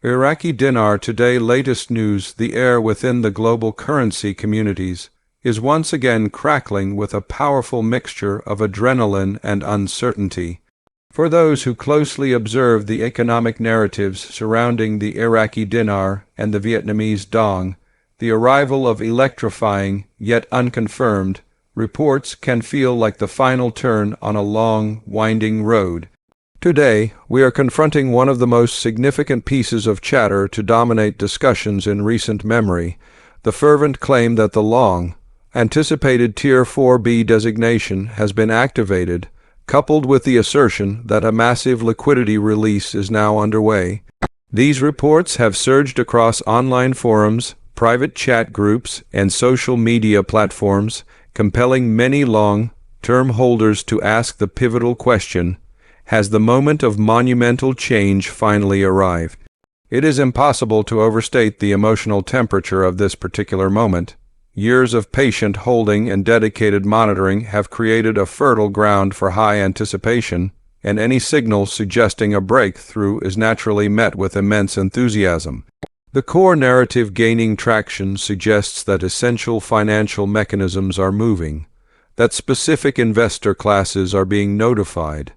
Iraqi dinar today latest news. The air within the global currency communities is once again crackling with a powerful mixture of adrenaline and uncertainty. For those who closely observe the economic narratives surrounding the Iraqi dinar and the Vietnamese dong, the arrival of electrifying, yet unconfirmed, reports can feel like the final turn on a long, winding road. Today, we are confronting one of the most significant pieces of chatter to dominate discussions in recent memory, the fervent claim that the long-anticipated Tier 4B designation has been activated, coupled with the assertion that a massive liquidity release is now underway. These reports have surged across online forums, private chat groups, and social media platforms, compelling many long-term holders to ask the pivotal question: has the moment of monumental change finally arrived? It is impossible to overstate the emotional temperature of this particular moment. Years of patient holding and dedicated monitoring have created a fertile ground for high anticipation, and any signal suggesting a breakthrough is naturally met with immense enthusiasm. The core narrative gaining traction suggests that essential financial mechanisms are moving, that specific investor classes are being notified,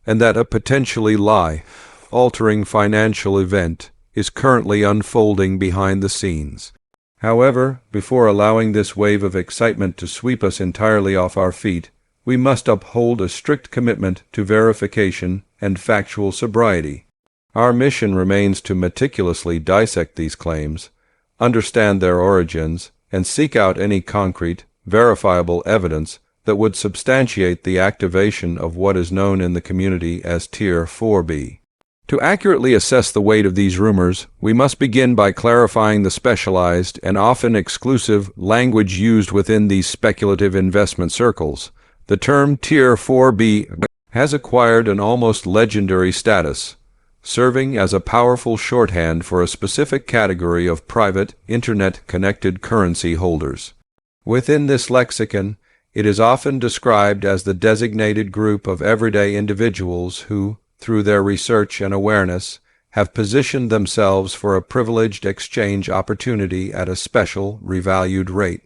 and that a potentially life-altering financial event is currently unfolding behind the scenes. However, before allowing this wave of excitement to sweep us entirely off our feet, we must uphold a strict commitment to verification and factual sobriety. Our mission remains to meticulously dissect these claims, understand their origins, and seek out any concrete, verifiable evidence that would substantiate the activation of what is known in the community as Tier 4B. To accurately assess the weight of these rumors, we must begin by clarifying the specialized and often exclusive language used within these speculative investment circles. The term Tier 4B has acquired an almost legendary status, serving as a powerful shorthand for a specific category of private, internet-connected currency holders. Within this lexicon, it is often described as the designated group of everyday individuals who, through their research and awareness, have positioned themselves for a privileged exchange opportunity at a special, revalued rate.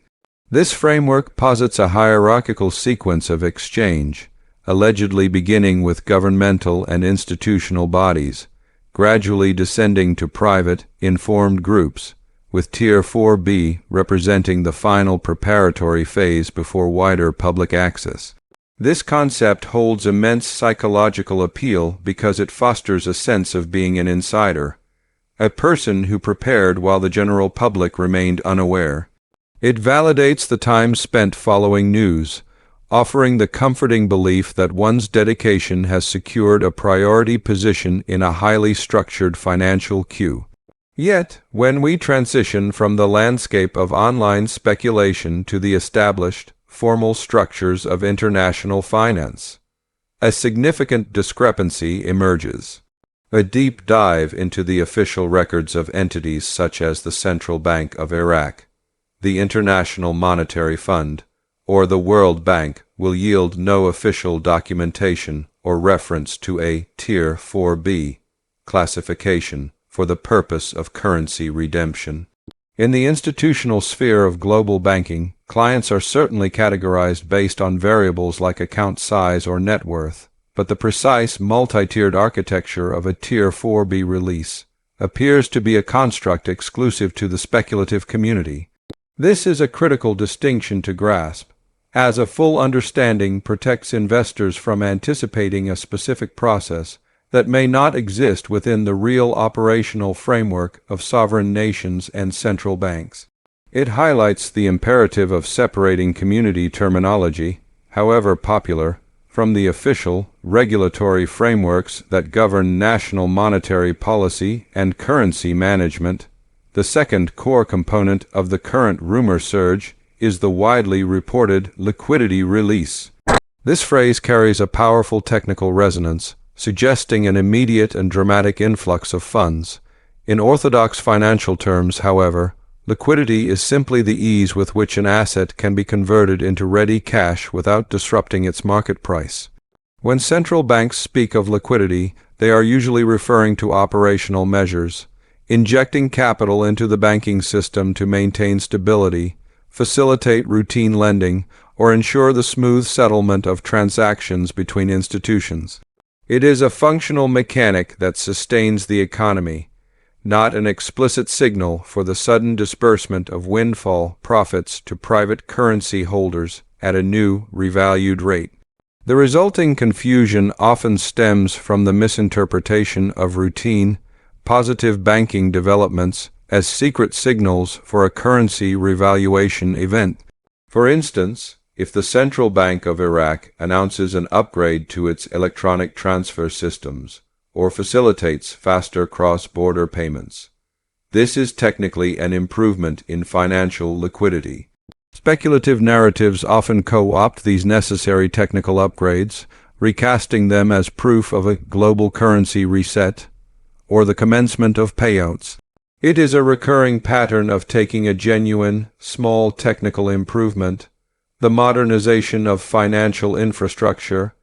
This framework posits a hierarchical sequence of exchange, allegedly beginning with governmental and institutional bodies, gradually descending to private, informed groups, with Tier 4B representing the final preparatory phase before wider public access. This concept holds immense psychological appeal because it fosters a sense of being an insider, a person who prepared while the general public remained unaware. It validates the time spent following news, offering the comforting belief that one's dedication has secured a priority position in a highly structured financial queue. Yet, when we transition from the landscape of online speculation to the established, formal structures of international finance, a significant discrepancy emerges. A deep dive into the official records of entities such as the Central Bank of Iraq, the International Monetary Fund, or the World Bank will yield no official documentation or reference to a Tier 4B classification for the purpose of currency redemption. In the institutional sphere of global banking, clients are certainly categorized based on variables like account size or net worth, but the precise multi-tiered architecture of a Tier 4B release appears to be a construct exclusive to the speculative community. This is a critical distinction to grasp, as a full understanding protects investors from anticipating a specific process that may not exist within the real operational framework of sovereign nations and central banks. It highlights the imperative of separating community terminology, however popular, from the official, regulatory frameworks that govern national monetary policy and currency management. The second core component of the current rumor surge is the widely reported liquidity release. This phrase carries a powerful technical resonance, suggesting an immediate and dramatic influx of funds. In orthodox financial terms, however, liquidity is simply the ease with which an asset can be converted into ready cash without disrupting its market price. When central banks speak of liquidity, they are usually referring to operational measures, injecting capital into the banking system to maintain stability, facilitate routine lending, or ensure the smooth settlement of transactions between institutions. It is a functional mechanic that sustains the economy, not an explicit signal for the sudden disbursement of windfall profits to private currency holders at a new, revalued rate. The resulting confusion often stems from the misinterpretation of routine, positive banking developments as secret signals for a currency revaluation event. For instance, if the Central Bank of Iraq announces an upgrade to its electronic transfer systems or facilitates faster cross-border payments, this is technically an improvement in financial liquidity. Speculative narratives often co-opt these necessary technical upgrades, recasting them as proof of a global currency reset or the commencement of payouts. It is a recurring pattern of taking a genuine, small technical improvement, the modernization of financial infrastructure,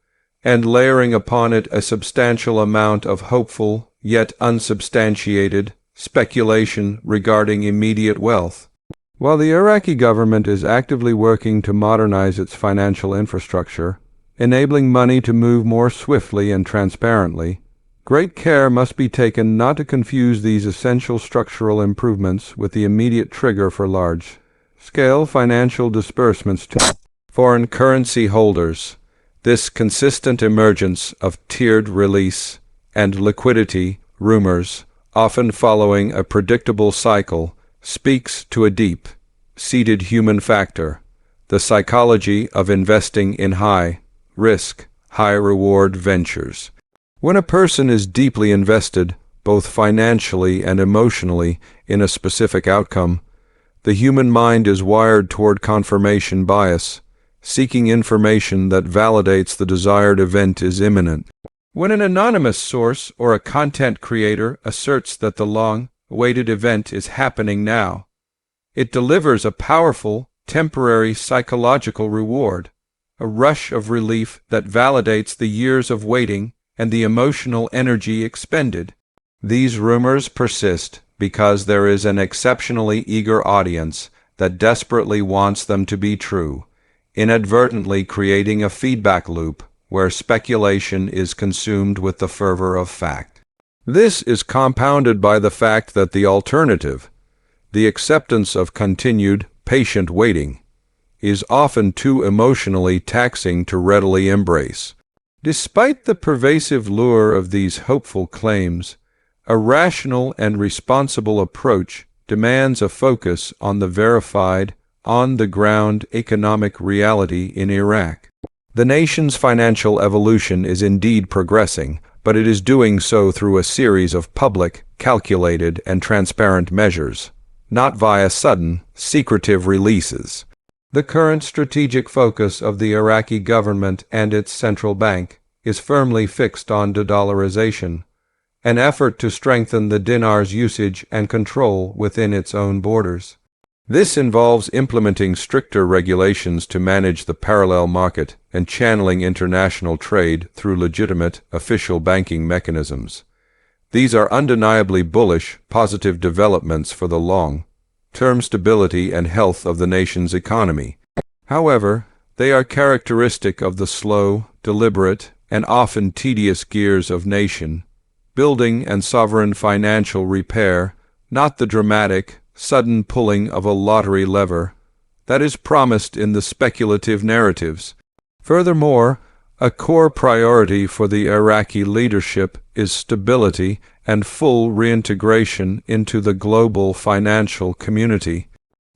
and layering upon it a substantial amount of hopeful, yet unsubstantiated, speculation regarding immediate wealth. While the Iraqi government is actively working to modernize its financial infrastructure, enabling money to move more swiftly and transparently, great care must be taken not to confuse these essential structural improvements with the immediate trigger for large-scale financial disbursements to foreign currency holders. This consistent emergence of tiered release and liquidity rumors, often following a predictable cycle, speaks to a deep-seated human factor, the psychology of investing in high-risk, high-reward ventures. When a person is deeply invested, both financially and emotionally, in a specific outcome, the human mind is wired toward confirmation bias, seeking information that validates the desired event is imminent. When an anonymous source or a content creator asserts that the long-awaited event is happening now, it delivers a powerful, temporary psychological reward, a rush of relief that validates the years of waiting and the emotional energy expended. These rumors persist because there is an exceptionally eager audience that desperately wants them to be true, inadvertently creating a feedback loop where speculation is consumed with the fervor of fact. This is compounded by the fact that the alternative, the acceptance of continued, patient waiting, is often too emotionally taxing to readily embrace. Despite the pervasive lure of these hopeful claims, a rational and responsible approach demands a focus on the verified, on-the-ground economic reality in Iraq. The nation's financial evolution is indeed progressing, but it is doing so through a series of public, calculated, and transparent measures, not via sudden, secretive releases. The current strategic focus of the Iraqi government and its central bank is firmly fixed on de-dollarization, an effort to strengthen the dinar's usage and control within its own borders. This involves implementing stricter regulations to manage the parallel market and channeling international trade through legitimate, official banking mechanisms. These are undeniably bullish, positive developments for the long-term stability and health of the nation's economy. However, they are characteristic of the slow, deliberate, and often tedious gears of nation-building and sovereign financial repair, not the dramatic, sudden pulling of a lottery lever that is promised in the speculative narratives. Furthermore, a core priority for the Iraqi leadership is stability and full reintegration into the global financial community.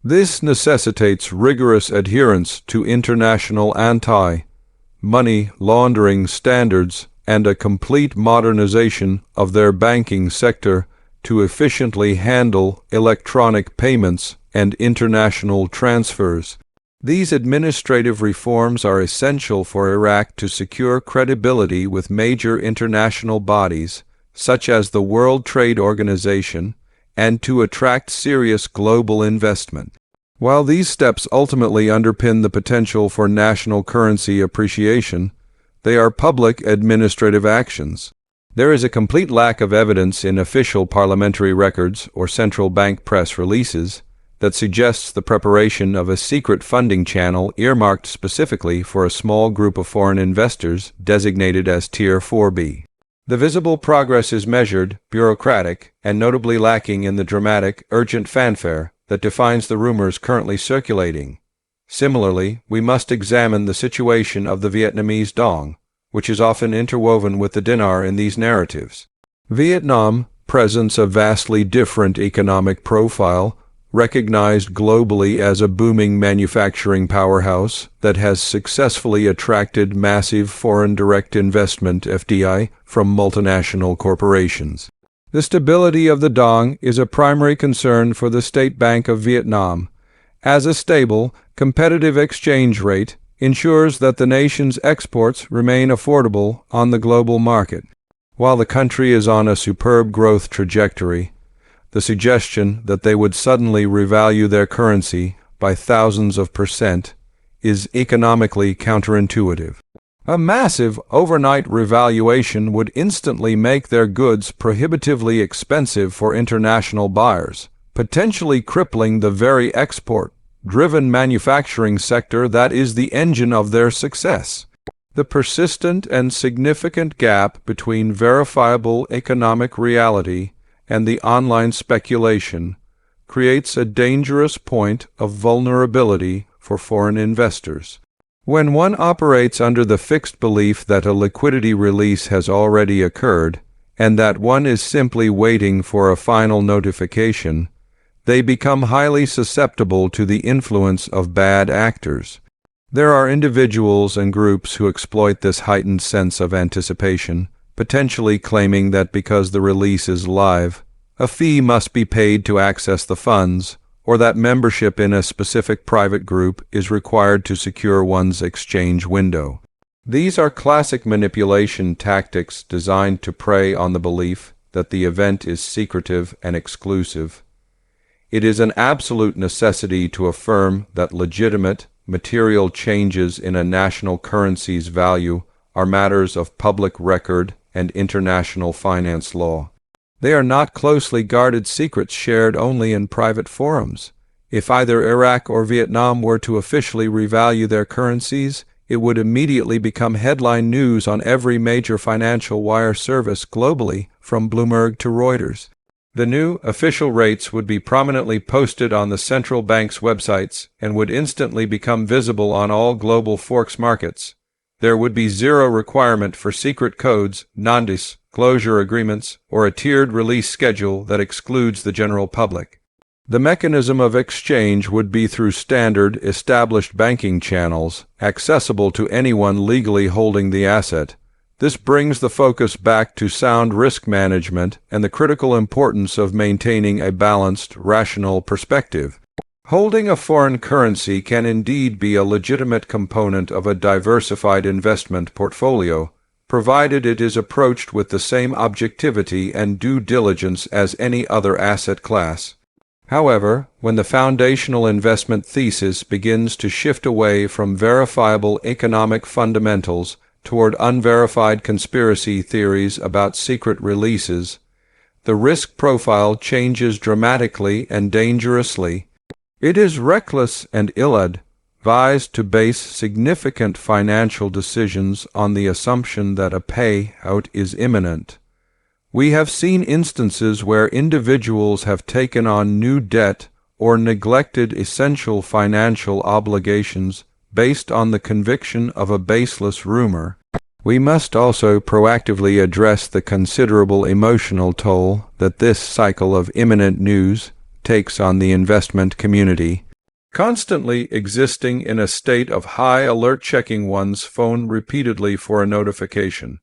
This necessitates rigorous adherence to international anti-money laundering standards and a complete modernization of their banking sector to efficiently handle electronic payments and international transfers. These administrative reforms are essential for Iraq to secure credibility with major international bodies, such as the World Trade Organization, and to attract serious global investment. While these steps ultimately underpin the potential for national currency appreciation, they are public administrative actions. There is a complete lack of evidence in official parliamentary records or central bank press releases that suggests the preparation of a secret funding channel earmarked specifically for a small group of foreign investors designated as Tier 4B. The visible progress is measured, bureaucratic, and notably lacking in the dramatic, urgent fanfare that defines the rumors currently circulating. Similarly, we must examine the situation of the Vietnamese which is often interwoven with the dinar in these narratives. Vietnam presents a vastly different economic profile, recognized globally as a booming manufacturing powerhouse that has successfully attracted massive foreign direct investment (FDI) from multinational corporations. The stability of the dong is a primary concern for the State Bank of Vietnam, as a stable, competitive exchange rate ensures that the nation's exports remain affordable on the global market. While the country is on a superb growth trajectory, the suggestion that they would suddenly revalue their currency by thousands of % is economically counterintuitive. A massive overnight revaluation would instantly make their goods prohibitively expensive for international buyers, potentially crippling the very export-driven manufacturing sector that is the engine of their success. The persistent and significant gap between verifiable economic reality and the online speculation creates a dangerous point of vulnerability for foreign investors. When one operates under the fixed belief that a liquidity release has already occurred and that one is simply waiting for a final notification, they become highly susceptible to the influence of bad actors. There are individuals and groups who exploit this heightened sense of anticipation, potentially claiming that because the release is live, a fee must be paid to access the funds, or that membership in a specific private group is required to secure one's exchange window. These are classic manipulation tactics designed to prey on the belief that the event is secretive and exclusive. It is an absolute necessity to affirm that legitimate, material changes in a national currency's value are matters of public record and international finance law. They are not closely guarded secrets shared only in private forums. If either Iraq or Vietnam were to officially revalue their currencies, it would immediately become headline news on every major financial wire service globally, from Bloomberg to Reuters. The new official rates would be prominently posted on the central bank's websites and would instantly become visible on all global forex markets. There would be zero requirement for secret codes, non-disclosure agreements, or a tiered release schedule that excludes the general public. The mechanism of exchange would be through standard, established banking channels, accessible to anyone legally holding the asset. This brings the focus back to sound risk management and the critical importance of maintaining a balanced, rational perspective. Holding a foreign currency can indeed be a legitimate component of a diversified investment portfolio, provided it is approached with the same objectivity and due diligence as any other asset class. However, when the foundational investment thesis begins to shift away from verifiable economic fundamentals toward unverified conspiracy theories about secret releases, the risk profile changes dramatically and dangerously. It is reckless and ill-advised to base significant financial decisions on the assumption that a payout is imminent. We have seen instances where individuals have taken on new debt or neglected essential financial obligations based on the conviction of a baseless rumor. We must also proactively address the considerable emotional toll that this cycle of imminent news takes on the investment community. Constantly existing in a state of high alert, checking one's phone repeatedly for a notification,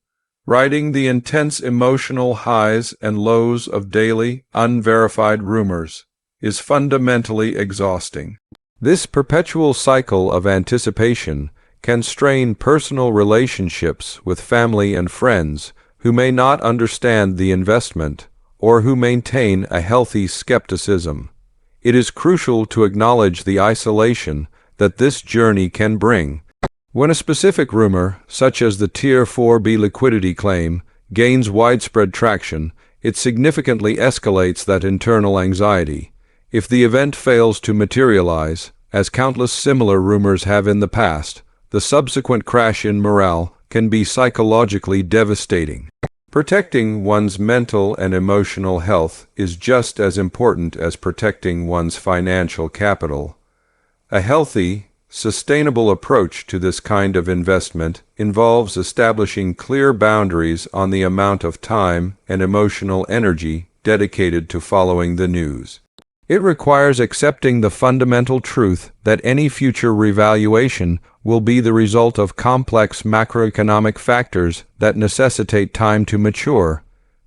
riding the intense emotional highs and lows of daily, unverified rumors, is fundamentally exhausting. This perpetual cycle of anticipation can strain personal relationships with family and friends who may not understand the investment or who maintain a healthy skepticism. It is crucial to acknowledge the isolation that this journey can bring. When a specific rumor, such as the Tier 4B liquidity claim, gains widespread traction, it significantly escalates that internal anxiety. If the event fails to materialize, as countless similar rumors have in the past, the subsequent crash in morale can be psychologically devastating. Protecting one's mental and emotional health is just as important as protecting one's financial capital. A healthy, sustainable approach to this kind of investment involves establishing clear boundaries on the amount of time and emotional energy dedicated to following the news. It requires accepting the fundamental truth that any future revaluation will be the result of complex macroeconomic factors that necessitate time to mature,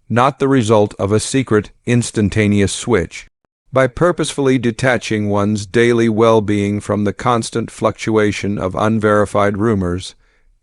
not the result of a secret, instantaneous switch. By purposefully detaching one's daily well-being from the constant fluctuation of unverified rumors,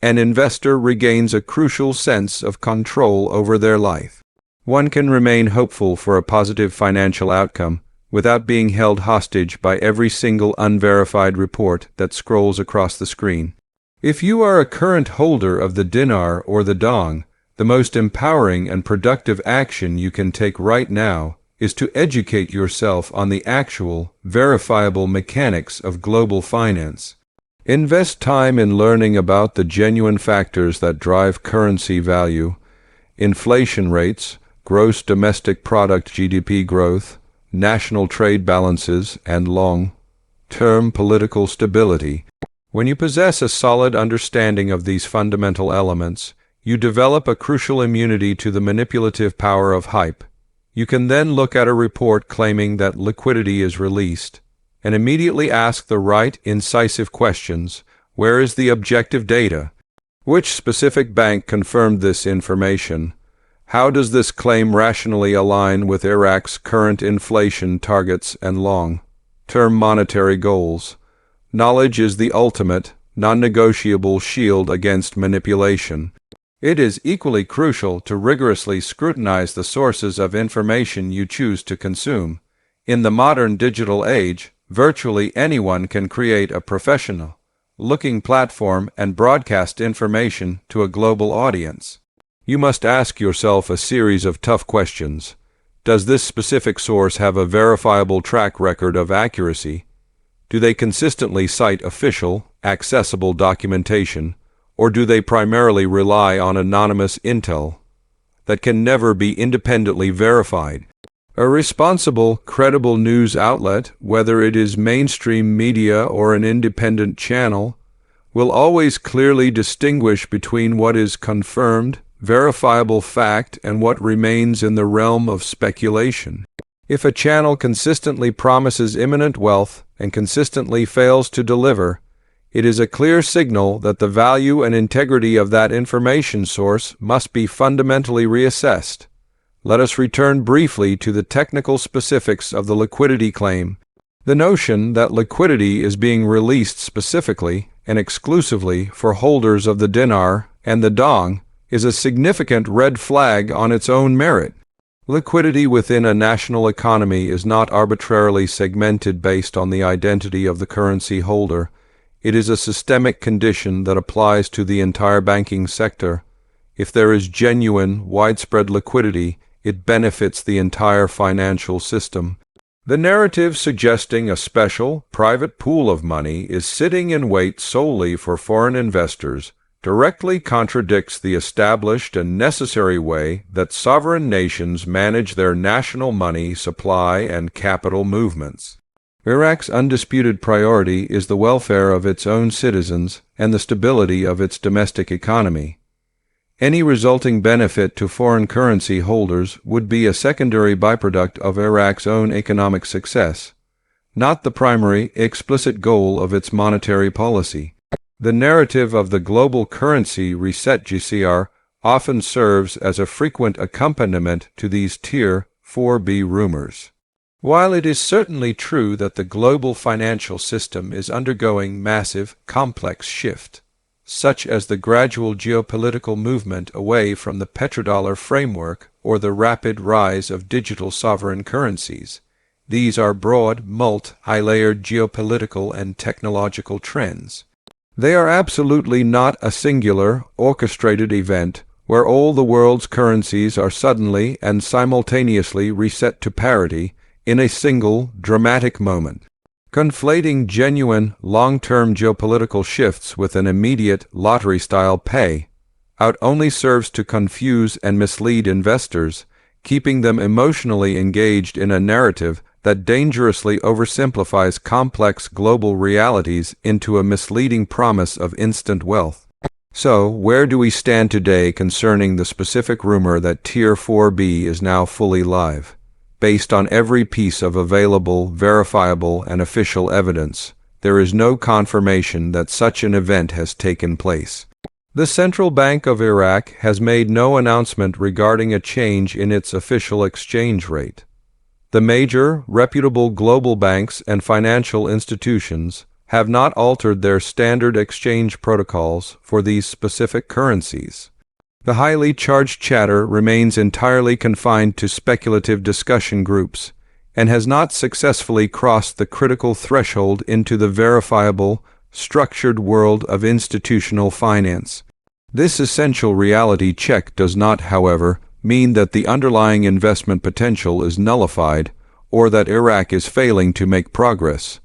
an investor regains a crucial sense of control over their life. One can remain hopeful for a positive financial outcome without being held hostage by every single unverified report that scrolls across the screen. If you are a current holder of the dinar or the dong, the most empowering and productive action you can take right now is to educate yourself on the actual, verifiable mechanics of global finance. Invest time in learning about the genuine factors that drive currency value, inflation rates, gross domestic product (GDP) growth, national trade balances, and long-term political stability. When you possess a solid understanding of these fundamental elements, you develop a crucial immunity to the manipulative power of hype. You can then look at a report claiming that liquidity is released, and immediately ask the right, incisive questions. Where is the objective data? Which specific bank confirmed this information? How does this claim rationally align with Iraq's current inflation targets and long-term monetary goals? Knowledge is the ultimate, non-negotiable shield against manipulation. It is equally crucial to rigorously scrutinize the sources of information you choose to consume. In the modern digital age, virtually anyone can create a professional-looking platform and broadcast information to a global audience. You must ask yourself a series of tough questions. Does this specific source have a verifiable track record of accuracy? Do they consistently cite official, accessible documentation, or do they primarily rely on anonymous intel that can never be independently verified? A responsible, credible news outlet, whether it is mainstream media or an independent channel, will always clearly distinguish between what is confirmed, verifiable fact and what remains in the realm of speculation. If a channel consistently promises imminent wealth and consistently fails to deliver, it is a clear signal that the value and integrity of that information source must be fundamentally reassessed. Let us return briefly to the technical specifics of the liquidity claim. The notion that liquidity is being released specifically and exclusively for holders of the dinar and the dong is a significant red flag on its own merit. Liquidity within a national economy is not arbitrarily segmented based on the identity of the currency holder. It is a systemic condition that applies to the entire banking sector. If there is genuine, widespread liquidity, it benefits the entire financial system. The narrative suggesting a special, private pool of money is sitting in wait solely for foreign investors directly contradicts the established and necessary way that sovereign nations manage their national money supply and capital movements. Iraq's undisputed priority is the welfare of its own citizens and the stability of its domestic economy. Any resulting benefit to foreign currency holders would be a secondary byproduct of Iraq's own economic success, not the primary, explicit goal of its monetary policy. The narrative of the global currency reset (GCR) often serves as a frequent accompaniment to these Tier 4B rumors. While it is certainly true that the global financial system is undergoing massive, complex shift, such as the gradual geopolitical movement away from the petrodollar framework or the rapid rise of digital sovereign currencies, these are broad, multi-layered geopolitical and technological trends. They are absolutely not a singular, orchestrated event where all the world's currencies are suddenly and simultaneously reset to parity in a single, dramatic moment. Conflating genuine, long-term geopolitical shifts with an immediate, lottery-style pay-out only serves to confuse and mislead investors, keeping them emotionally engaged in a narrative that dangerously oversimplifies complex global realities into a misleading promise of instant wealth. So, where do we stand today concerning the specific rumor that Tier 4B is now fully live? Based on every piece of available, verifiable, and official evidence, there is no confirmation that such an event has taken place. The Central Bank of Iraq has made no announcement regarding a change in its official exchange rate. The major, reputable global banks and financial institutions have not altered their standard exchange protocols for these specific currencies. The highly charged chatter remains entirely confined to speculative discussion groups and has not successfully crossed the critical threshold into the verifiable, structured world of institutional finance. This essential reality check does not, however, mean that the underlying investment potential is nullified or that Iraq is failing to make progress.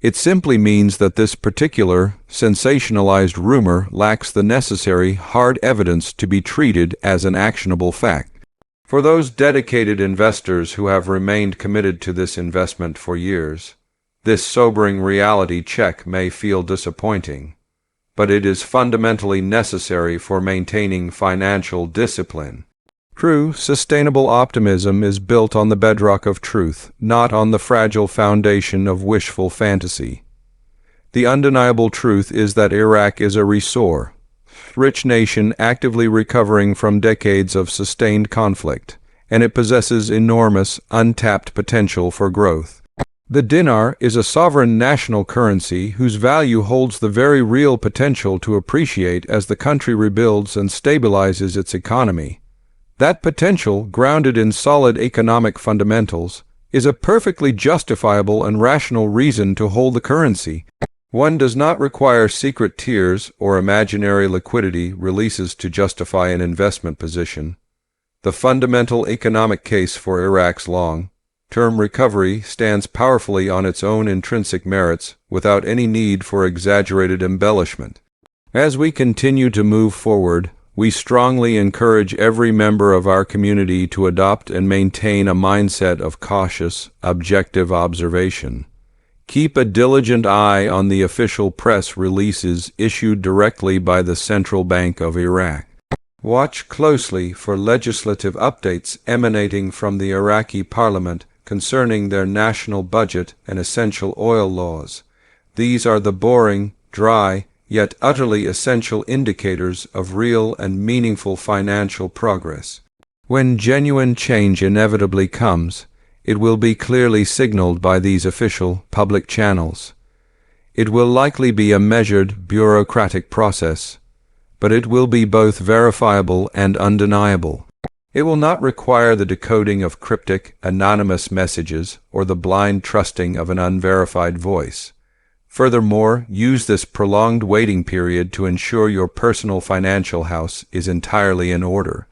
It simply means that this particular, sensationalized rumor lacks the necessary hard evidence to be treated as an actionable fact. For those dedicated investors who have remained committed to this investment for years, this sobering reality check may feel disappointing, but it is fundamentally necessary for maintaining financial discipline. True, sustainable optimism is built on the bedrock of truth, not on the fragile foundation of wishful fantasy. The undeniable truth is that Iraq is a rich nation actively recovering from decades of sustained conflict, and it possesses enormous, untapped potential for growth. The dinar is a sovereign national currency whose value holds the very real potential to appreciate as the country rebuilds and stabilizes its economy. That potential, grounded in solid economic fundamentals, is a perfectly justifiable and rational reason to hold the currency. One does not require secret tiers or imaginary liquidity releases to justify an investment position. The fundamental economic case for Iraq's long-term recovery stands powerfully on its own intrinsic merits without any need for exaggerated embellishment. As we continue to move forward, we strongly encourage every member of our community to adopt and maintain a mindset of cautious, objective observation. Keep a diligent eye on the official press releases issued directly by the Central Bank of Iraq. Watch closely for legislative updates emanating from the Iraqi Parliament concerning their national budget and essential oil laws. These are the boring, dry, yet utterly essential indicators of real and meaningful financial progress. When genuine change inevitably comes, it will be clearly signaled by these official, public channels. It will likely be a measured, bureaucratic process, but it will be both verifiable and undeniable. It will not require the decoding of cryptic, anonymous messages or the blind trusting of an unverified voice. Furthermore, use this prolonged waiting period to ensure your personal financial house is entirely in order.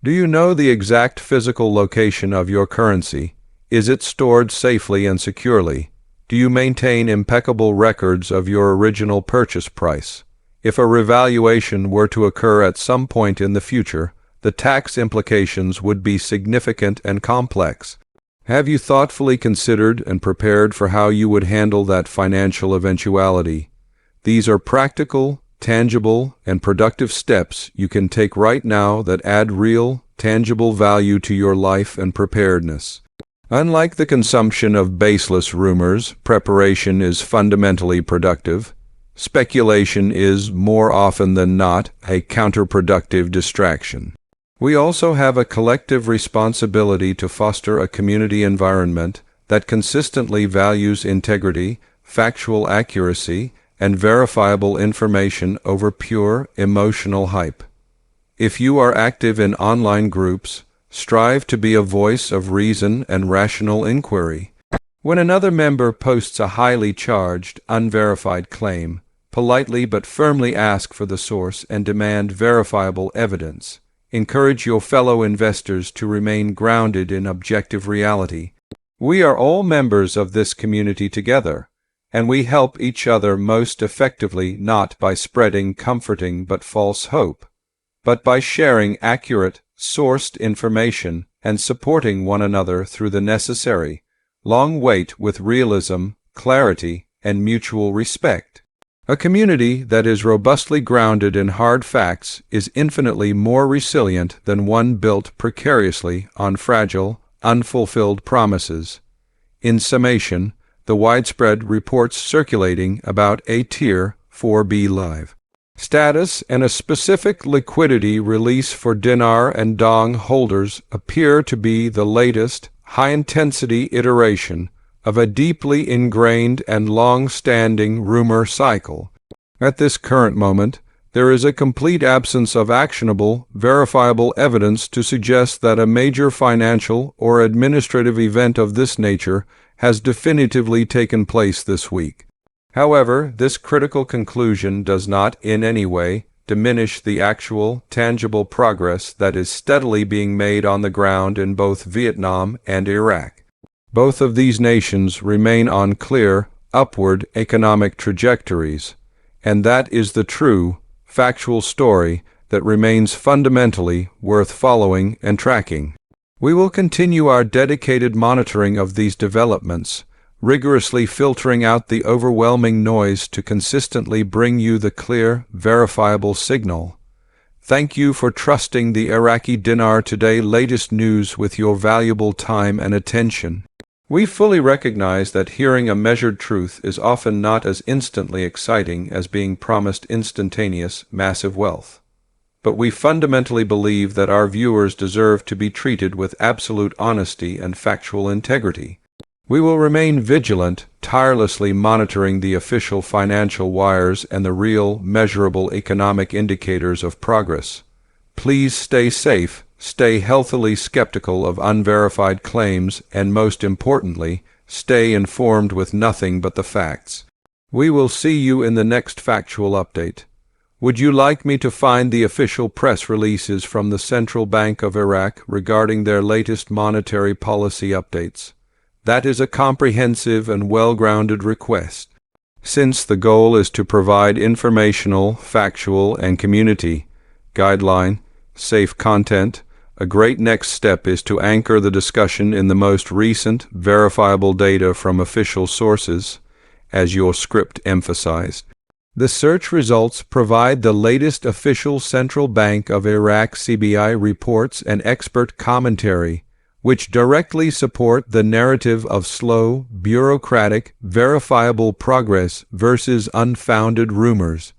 Do you know the exact physical location of your currency? Is it stored safely and securely? Do you maintain impeccable records of your original purchase price? If a revaluation were to occur at some point in the future, the tax implications would be significant and complex. Have you thoughtfully considered and prepared for how you would handle that financial eventuality? These are practical, tangible, and productive steps you can take right now that add real, tangible value to your life and preparedness. Unlike the consumption of baseless rumors, preparation is fundamentally productive. Speculation is, more often than not, a counterproductive distraction. We also have a collective responsibility to foster a community environment that consistently values integrity, factual accuracy, and verifiable information over pure, emotional hype. If you are active in online groups, strive to be a voice of reason and rational inquiry. When another member posts a highly charged, unverified claim, politely but firmly ask for the source and demand verifiable evidence. Encourage your fellow investors to remain grounded in objective reality. We are all members of this community together, and we help each other most effectively not by spreading comforting but false hope, but by sharing accurate, sourced information and supporting one another through the necessary, long wait with realism, clarity, and mutual respect. A community that is robustly grounded in hard facts is infinitely more resilient than one built precariously on fragile, unfulfilled promises. In summation, the widespread reports circulating about a Tier 4B live status and a specific liquidity release for dinar and dong holders appear to be the latest, high-intensity iteration of a deeply ingrained and long-standing rumor cycle. At this current moment, there is a complete absence of actionable, verifiable evidence to suggest that a major financial or administrative event of this nature has definitively taken place this week. However, this critical conclusion does not in any way diminish the actual, tangible progress that is steadily being made on the ground in both Vietnam and Iraq. Both of these nations remain on clear, upward economic trajectories, and that is the true, factual story that remains fundamentally worth following and tracking. We will continue our dedicated monitoring of these developments, rigorously filtering out the overwhelming noise to consistently bring you the clear, verifiable signal. Thank you for trusting the Iraqi Dinar Today latest news with your valuable time and attention. We fully recognize that hearing a measured truth is often not as instantly exciting as being promised instantaneous, massive wealth. But we fundamentally believe that our viewers deserve to be treated with absolute honesty and factual integrity. We will remain vigilant, tirelessly monitoring the official financial wires and the real, measurable economic indicators of progress. Please stay safe, stay healthily skeptical of unverified claims, and most importantly, stay informed with nothing but the facts. We will see you in the next factual update. Would you like me to find the official press releases from the Central Bank of Iraq regarding their latest monetary policy updates? That is a comprehensive and well-grounded request. Since the goal is to provide informational, factual, and community guideline, safe content, a great next step is to anchor the discussion in the most recent, verifiable data from official sources, as your script emphasized. The search results provide the latest official Central Bank of Iraq CBI reports and expert commentary, which directly support the narrative of slow, bureaucratic, verifiable progress versus unfounded rumors.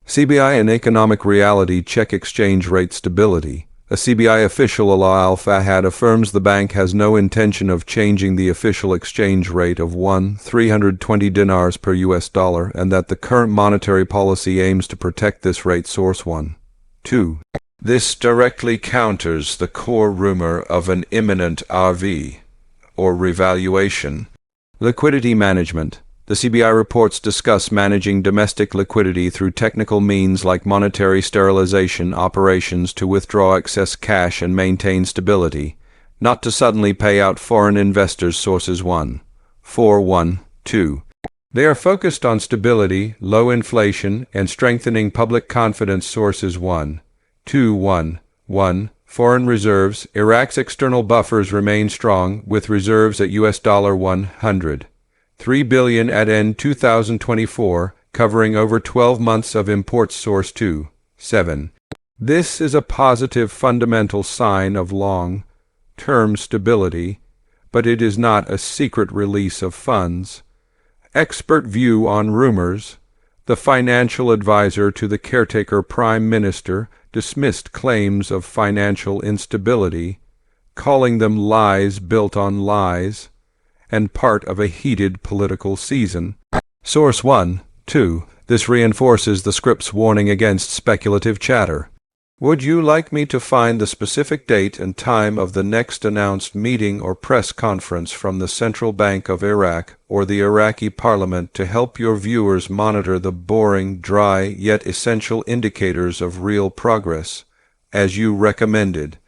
CBI and economic reality check exchange rate stability. A CBI official, Alaa Al-Fahad, affirms the bank has no intention of changing the official exchange rate of 320 dinars per US dollar, and that the current monetary policy aims to protect this rate. Source 1. 2. This directly counters the core rumor of an imminent RV, or revaluation. Liquidity management. The CBI reports discuss managing domestic liquidity through technical means like monetary sterilization operations to withdraw excess cash and maintain stability, not to suddenly pay out foreign investors. Sources 1. 4.1.2. They are focused on stability, low inflation, and strengthening public confidence. Sources 1. 2.1.1. Foreign reserves. Iraq's external buffers remain strong, with reserves at US $103 billion at end 2024, covering over 12 months of imports. Source 2.7. This is a positive fundamental sign of long-term stability, but it is not a secret release of funds. Expert view on rumors. The financial advisor to the caretaker prime minister dismissed claims of financial instability, calling them lies built on lies, and part of a heated political season. Source 1. 2. This reinforces the script's warning against speculative chatter. Would you like me to find the specific date and time of the next announced meeting or press conference from the Central Bank of Iraq or the Iraqi Parliament to help your viewers monitor the boring, dry, yet essential indicators of real progress? as you recommended.